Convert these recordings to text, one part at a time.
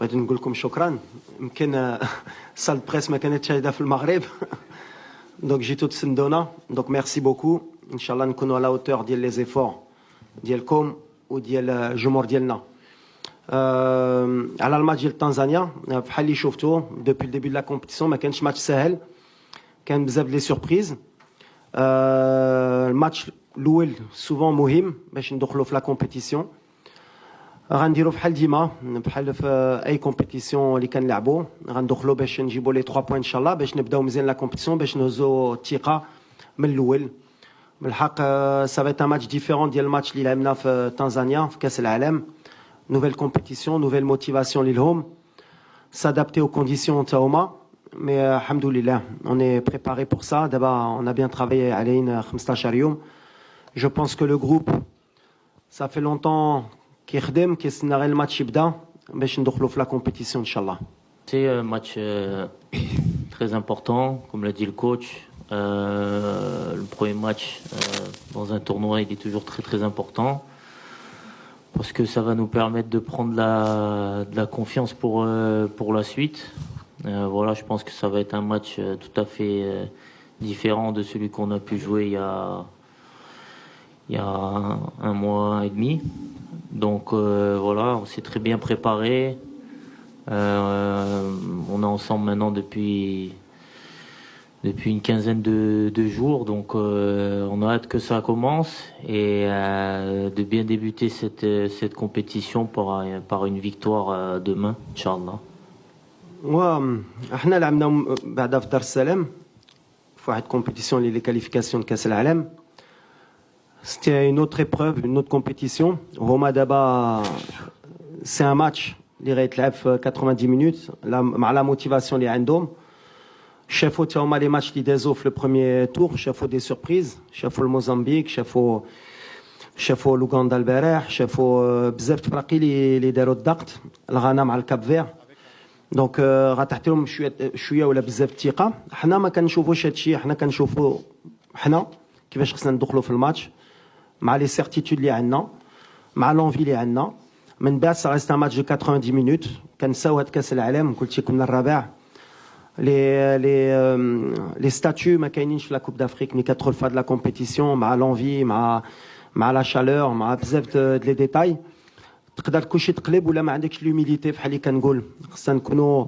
بغيت نقول لكم شكرا. يمكن سال بريس ما كانتش هيدا في المغرب دونك جيتو تسندونا. دونك ميرسي بوكو. ان شاء الله نكونوا على اوتور ديال لي زيفور ديالكم وديال الجمهور ديالنا. على الماتش ديال تنزانيا بحال اللي شفتوا دوبي الديبي دو لا كومبيتيسيون ما كانش ماتش سهل، كان بزاف لي سوربريز. الماتش الاول سوفون مهم باش ندخلوا في لا كومبيتيسيون. غنديروا بحال ديما بحال في اي كومبيتيسيون اللي كنلعبوا، غندخلوا باش نجيبوا لي 3 بوين ان شاء الله باش نبداو مزيان لا كومبيتيسيون باش نهزوا الثقه من الاول. بالحق سافيت ان ماتش ديفيرون ديال الماتش اللي لعبنا في تنزانيا في كاس العالم. نوفيل كومبيتيسيون نوفيل موتيفاسيون ليهم، s'adapter aux conditions تاهما. مي الحمد لله on est préparé pour ça. دابا on a bien travaillé علينا 15 يوم. Je pense que le groupe ça fait longtemps كيخدم كيستنى غير الماتش يبدا باش ندخلوا في لا كومبيتيسيون ان شاء الله. C'est un match très important, comme l'a dit le coach. Le premier match dans un tournoi, il est toujours très très important parce que ça va nous permettre de prendre de la confiance pour la suite. Voilà, je pense que ça va être un match tout à fait différent de celui qu'on a pu jouer il y a un mois et demi. Donc voilà, on s'est très bien préparé. On est ensemble maintenant depuis une quinzaine de jours, donc on a hâte que ça commence et de bien débuter cette compétition par une victoire demain, Inch'Allah. احنا لعبنا بعدا في دار السلام في واحد كومبيتيسيون اللي لي كاليفيكاسيون كاس العالم. C'était une autre épreuve, une autre compétition. هما دابا سي ان ماتش اللي غيتلعب في 90 minutes مع لا موتيفاسيون اللي عندهم. شافوا تا هما لي ماتش اللي دازو في لو بروميير تور، شافوا دي سوربريز، شافوا الموزمبيق، شافوا لوغندا البارح، شافوا بزاف الفراقي اللي داروا الضغط، الغانا مع الكاب فير. دونك غتعطيهم شويه ولا بزاف الثقه. حنا ما كنشوفوش هادشي، حنا كنشوفوا حنا كيفاش خصنا ندخلوا في الماتش مع لي سيرتيتود اللي عندنا مع لونفي اللي عندنا. من بعد سا ريست ان ماتش دو 90 minutes. كنساو هاد كاس العالم، قلت كنا الرابع. لي ستاتيو ما كاينينش في لا كوب دافريك ملي كتدخل في هاد لا كومبيتيسيون مع لونفي مع لا شالور مع بزاف لي ديتاي. تقدر كلشي تقلب ولا ما عندكش لوميليتي بحال اللي كنقول. خصنا نكونوا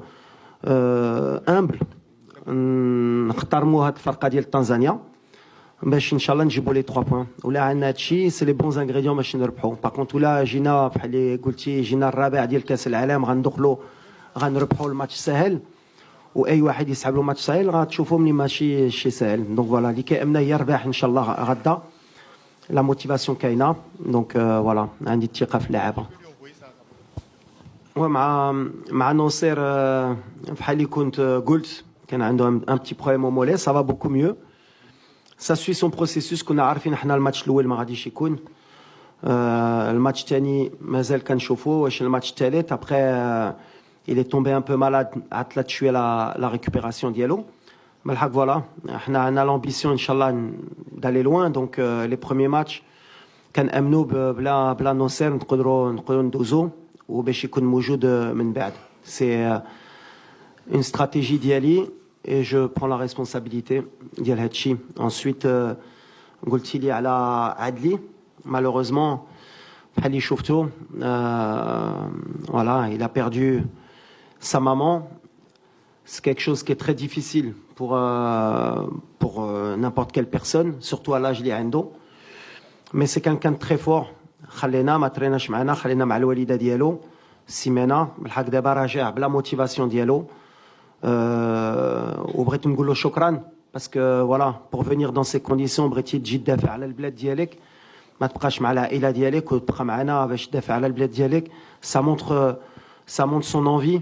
امبل، نحترموا هاد الفرقه ديال تنزانيا باش ان شاء الله نجيبوا لي 3 بوين. ولا عندنا هادشي سي لي بونز انغريديون باش نربحوا. باغ كونت ولا جينا بحال اللي قلتي جينا الرابع ديال كاس العالم غندخلوا غنربحوا الماتش سهل، واي واحد يسحب له ماتش سهل غتشوفوا مني ماشي شي سهل. دونك فوالا اللي كيامنا هي الرباح ان شاء الله غدا. لا موتيفاسيون كاينه. دونك فوالا عندي الثقه في اللعابه. مع ناصر بحال اللي كنت قلت كان عنده ان بتي بروبليم او مولي. سا فا بوكو ميو، سا سوي سون بروسيسوس. كنا عارفين حنا الماتش الاول ما غاديش يكون، الماتش الثاني مازال كنشوفوا واش الماتش الثالث. ابخي il est tombé un peu malade عطلت شويه لا ريكوبيراسيون ديالو. بالحق فوالا حنا عندنا لامبيسيون ان شاء الله دالي لوان. دونك لي بروميير ماتش كنامنوا بلا نوصير نقدروا ندوزو وباش يكون موجود من بعد. سي اون استراتيجي ديالي اي جو برون لا ريسبونسابيلتي ديال هادشي. انسويت قلتي لي على عدلي مالوروزمون بحال اللي شفتو voilà il a perdu sa maman. C'est quelque chose qui est très difficile pour n'importe quelle personne, surtout à l'âge اللي عنده. Mais c'est quelqu'un de très fort. خلينا ما تريناش معنا، خلينا مع الوالده ديالو سيمانه. بالحق دابا راجع بلا موتيفاسيون ديالو. وبغيت نقول له شكرا باسكو فوالا بور فينير دون سي كونديسيون بغيتي تجي تدافع على البلاد ديالك، ما تبقاش مع العائله ديالك وتبقى معنا باش تدافع على البلاد ديالك. ça montre son envie.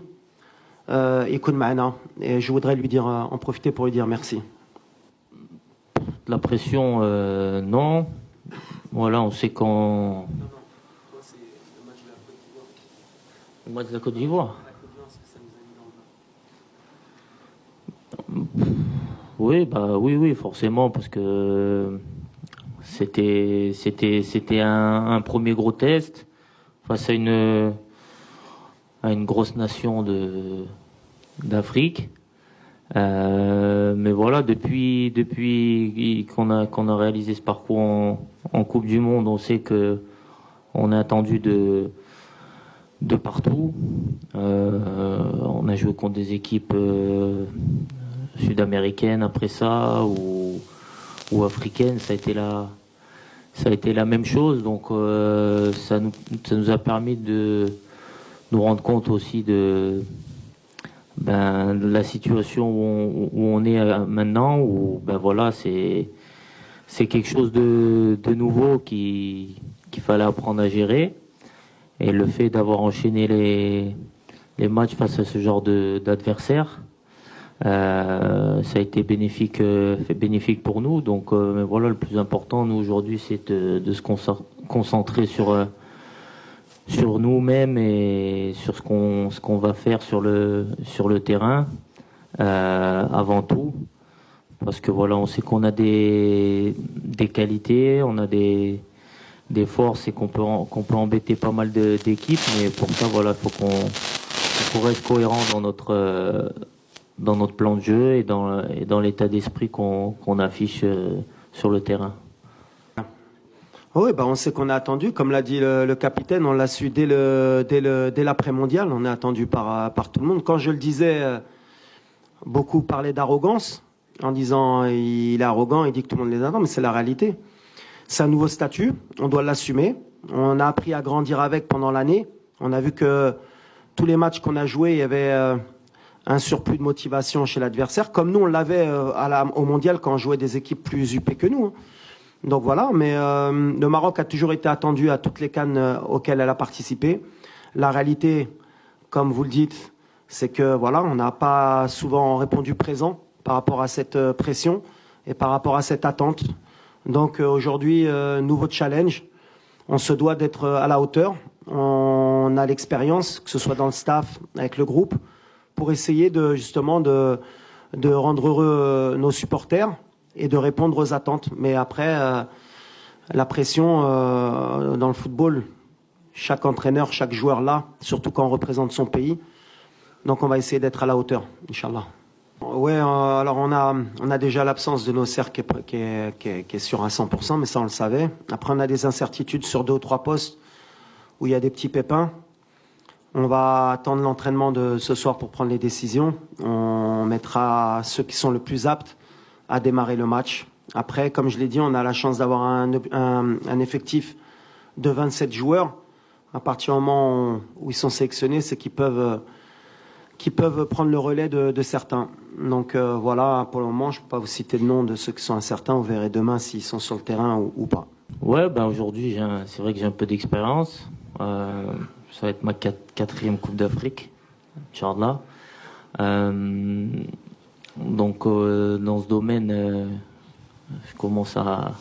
يكون معنا. Et je voudrais lui dire en profiter pour lui dire merci. La pression non. Voilà, on sait quand. Le match de la Côte d'Ivoire. Oui, bah oui, forcément, parce que c'était un premier gros test face à à une grosse nation d'Afrique. Mais voilà, depuis qu'on a réalisé ce parcours en Coupe du Monde, on sait que on est attendu de partout. On a joué contre des équipes sud-américaines après ça ou africaines. Ça a été la même chose. Donc ça nous a permis de nous rendre compte aussi de la situation où on est maintenant, où voilà, c'est quelque chose de nouveau qu'il fallait apprendre à gérer. Et le fait d'avoir enchaîné les matchs face à ce genre d'adversaire, ça a été bénéfique pour nous. Donc mais voilà, le plus important nous aujourd'hui, c'est de se concentrer sur nous-mêmes et sur ce qu'on va faire sur le terrain avant tout, parce que voilà, on sait qu'on a des qualités, on a des forces et qu'on peut embêter pas mal d'équipes, mais pour ça voilà, faut être cohérent dans notre plan de jeu et dans l'état d'esprit qu'on affiche sur le terrain. Oui, on sait qu'on est attendu, comme l'a dit le capitaine, on l'a su dès l'après-mondial, on est attendu par tout le monde. Quand je le disais, beaucoup parlaient d'arrogance, en disant il est arrogant, il dit que tout le monde les attend, mais c'est la réalité. C'est un nouveau statut, on doit l'assumer. On a appris à grandir avec pendant l'année. On a vu que tous les matchs qu'on a joués, il y avait un surplus de motivation chez l'adversaire, comme nous on l'avait au mondial quand on jouait des équipes plus huppées que nous. Donc voilà, mais le Maroc a toujours été attendu à toutes les CAN auxquelles elle a participé. La réalité, comme vous le dites, c'est que voilà, on n'a pas souvent répondu présent par rapport à cette pression et par rapport à cette attente. Donc aujourd'hui, nouveau challenge. On se doit d'être à la hauteur. On a l'expérience, que ce soit dans le staff, avec le groupe, pour essayer justement de rendre heureux nos supporters et de répondre aux attentes. Mais après, la pression dans le football, chaque entraîneur, chaque joueur là, surtout quand on représente son pays. Donc on va essayer d'être à la hauteur, Inch'Allah. Ouais, alors on a déjà l'absence de Nosser qui est sur à 100%, mais ça on le savait. Après on a des incertitudes sur 2 ou 3 postes où il y a des petits pépins. On va attendre l'entraînement de ce soir pour prendre les décisions. On mettra ceux qui sont le plus aptes à démarrer le match. Après, comme je l'ai dit, on a la chance d'avoir un effectif de 27 joueurs. À partir du moment où ils sont sélectionnés, c'est qu'ils peuvent prendre le relais de certains. Donc voilà, pour le moment, je ne peux pas vous citer le nom de ceux qui sont incertains. Vous verrez demain s'ils sont sur le terrain ou pas. Ouais, aujourd'hui, c'est vrai que j'ai un peu d'expérience. Ça va être ma 4e Coupe d'Afrique, Inch'Allah. Donc dans ce domaine, je commence à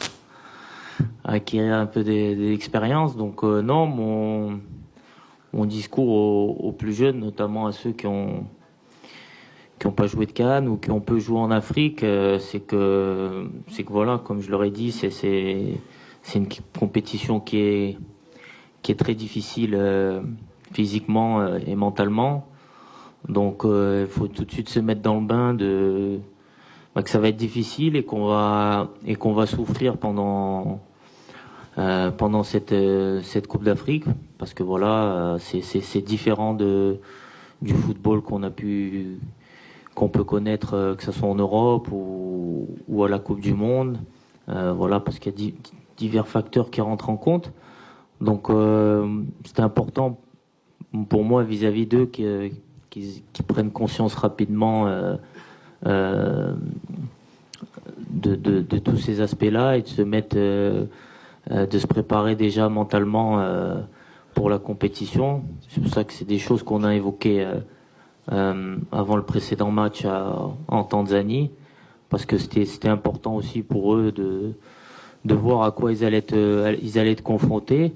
acquérir un peu d'expérience. Donc non, mon discours aux plus jeunes, notamment à ceux qui ont pas joué de CAN ou qui ont peu joué en Afrique, c'est que voilà, comme je leur ai dit, c'est une compétition qui est très difficile physiquement et mentalement. Donc il faut tout de suite se mettre dans le bain que ça va être difficile et qu'on va souffrir pendant cette Coupe d'Afrique, parce que voilà, c'est différent du football qu'on peut connaître, que ce soit en Europe ou à la Coupe du Monde. Voilà, parce qu'il y a divers facteurs qui rentrent en compte. Donc c'était important pour moi vis-à-vis d'eux qui prennent conscience rapidement de tous ces aspects-là et de se mettre, de se préparer déjà mentalement pour la compétition. C'est pour ça que c'est des choses qu'on a évoquées avant le précédent match en Tanzanie, parce que c'était important aussi pour eux de voir à quoi ils allaient être confrontés.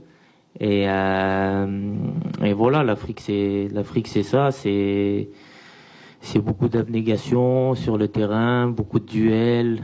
Et voilà, l'Afrique c'est ça, c'est beaucoup d'abnégation sur le terrain, beaucoup de duels.